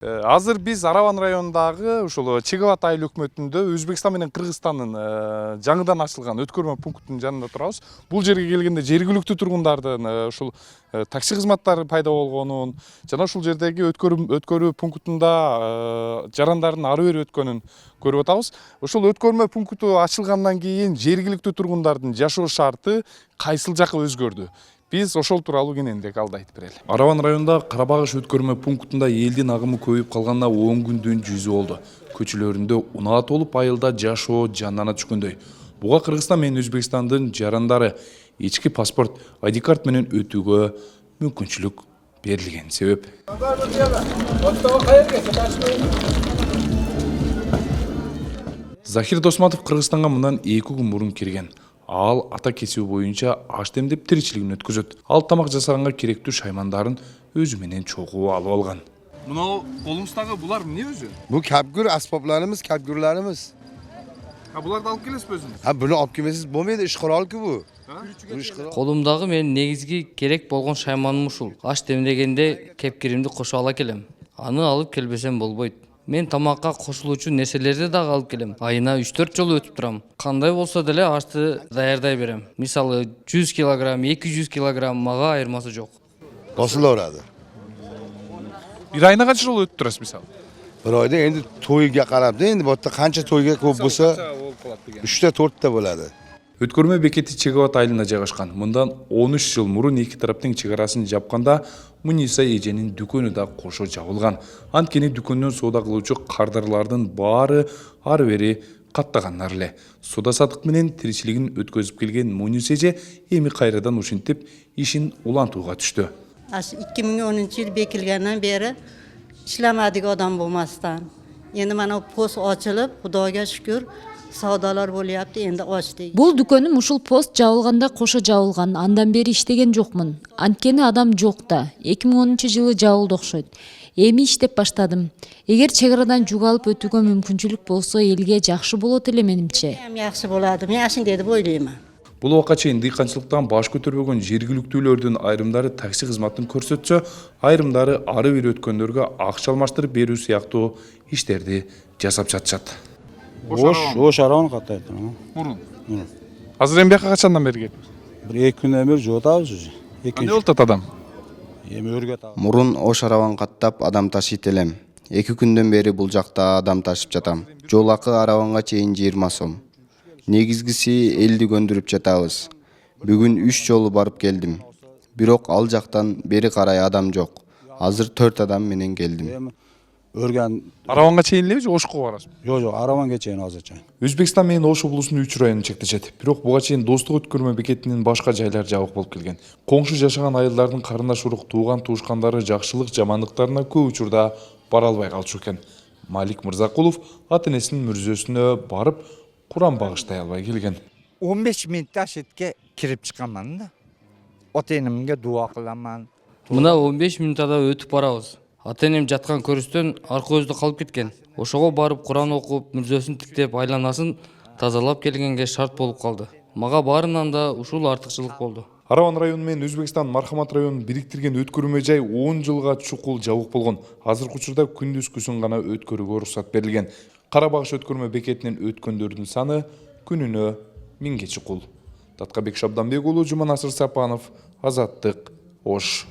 Азыр биз Араван районундагы ушул Чегават айыл өкмөтүндө Өзбекстан менен Кыргызстандын жаңыдан ачылган өткөрмө пунктунун жанында турабыз. Бул жерге келгенде жергиликтүү тургундардын ушул такси кызматтары пайда болгонун жана ушул жердеги өткөрүү пунктунда жарандардын ары бери өткөнүн көрүп атабыз. Ушул өткөрмө пункту ачылгандан кийин жергиликтүү тургундардын жашоо шарты кайсыл жакка өзгөрдү? Biz ошол тууралуу кененирээк алды айтып берели. Араван районунда Карабагыш өткөрмө пунктунда элдин агымы көбөйүп калганына 10 күндүн жүзү болду. Көчөлөрүндө унаа толуп айылда жашоо жандана түшкөндөй. Буга Кыргызстан менен Өзбекстандын жарандары ички паспорт, ID карт менен өтүүгө мүмкүнчүлүк берилген себеп. Захир Досматов Кыргызстанга мындан 2 күн мурун кирген. Ал ата кесиби боюнча аш демдеп тиричилигин өткөзөт. Ал тамак жасаганга керектүү шаймандарын өзү менен чогуу алып алган. Мына колуңуздагы булар эмне өзү? Bu kapgür asboblarimiz, kapgürlerimiz. Ha буларды алып келесизби өзүңүз? Ha bunu alıp kelmesiz bo'lmaydi, ish qurol ku bu. Колумдагы менин негизги керек болгон шайманым ушул. Аш демдегенде кепкиримди кошо ала келем. Аны алып келбесем болбойт. Мен тамакка кошулуучу нерселерди дагы алып келем. Айына 3-4 жолу өтүп турам. Кандай болсо деле ашты даярдай берем. Мисалы 100 килограмм, 200 килограмм мага айырмасы жок. Bosilaveradi. Bir ayına kaç жол өтүп турасыз мисалы? Bir oyda endi to'yga qarabda, endi bu yerda qancha to'yga ko'p bo'lsa, 3 ta 4 ta bo'ladi. Өткөрмө бекети Чегават айылында жайгашкан. Мындан 13 жыл мурун эки тараптын чек арасын жапканда Муниса эженин дүкөнү да кошо жабылган. Анткени дүкөндөн соода кылуучу кардарлардын баары ары бери каттагандар эле. Соода сатык менен тиричилигин өткөзүп келген Муниса эже эми кайрадан ушинтип ишин улантууга түштү. 2010-yıl bekilgenden beri işlemedik adam bulmasdan. Endi mana post açılıp, Xudoga şükür, savdalar bo'lyapti, endi ochdik. Бул дүкөнүм ушул пост жабылганда кошо жабылган. Андан бери иштеген жокмун. Анткени адам жок да. 2010-жылы жабылды окшойт. Эми иштеп баштадым. Эгер чек арадан жүк алып өтүүгө мүмкүнчүлүк болсо, элге жакшы болот эле менимче. Hem yaxshi bo'ladi. Men ashunday deb o'ylayman. Бул убакка чейин дыйканчылыктан баш көтөрбөгөн жергиликтүүлөрдүн айрымдары такси кызматын көрсөтсө, айрымдары ары бери өткөндөргө акча алмаштырып берүү сыяктуу иштерди жасап жатышат. Ош Араван каттайт. Мурун. Азыр эми бияка качандан бери келип? Bir 2 күндөн бери жоо атабыз уже. Эмне болуп атат адам? Эми өргө атабыз. Мурун Ош Араван каттап адам ташыйт элем. 2 күндөн бери бул жакта адам ташып жатам. Жол акы Араванга чейин 20 сом. Негизгиси элди көндүрүп жатабыз. Бүгүн 3 жолу барып келдим. Бирок ал жактан бери карай адам жок. Азыр 4 адам менен келдим. Өргөн Араванга чейин элеби же Ошко барасызбы? жок, Араванга чейин азырча. Өзбекстан менен Ош облусунун 3 району чектешет. Бирок буга чейин достук өткөрмө бекетинин башка жайлары жабык болуп келген. Коңшу жашаган айылдардын карындаш урук тууган туушкандары жакшылык жамандыктарына көп учурда бара албай калчу экен. Малик Мырзакулов ата-энесинин мүрзөсүнө барып Kur'an bağışlay albay kelgen. 15 minutda shetga kirib chiqaman da. Ota-enamga duo qilaman. Мына 15 минутада өтүп барабыз. Ата-энем жаткан көрүстөн аркы өздө калып кеткен. Ошого барып Кур'ан окуп, мүрзөсүн тиктеп, айланасын тазалап келгенге шарт болуп калды. Мага баарынан да ушул артыкчылык болду. Араван району менен Өзбекстан Мархамат районун бириктирген өткөрмө жай 10 жылга чукул жабык болгон. Азыркы учурда күндүз-күзүн гана өткөрүүгө уруксат берилген. Карабагыш өткөрмө бекетинен өткөндөрдүн саны күнүнө 1000 чукул. Таткабек Шабданбек уулу, Жуманасыр Сапанов, Азаттык, Ош.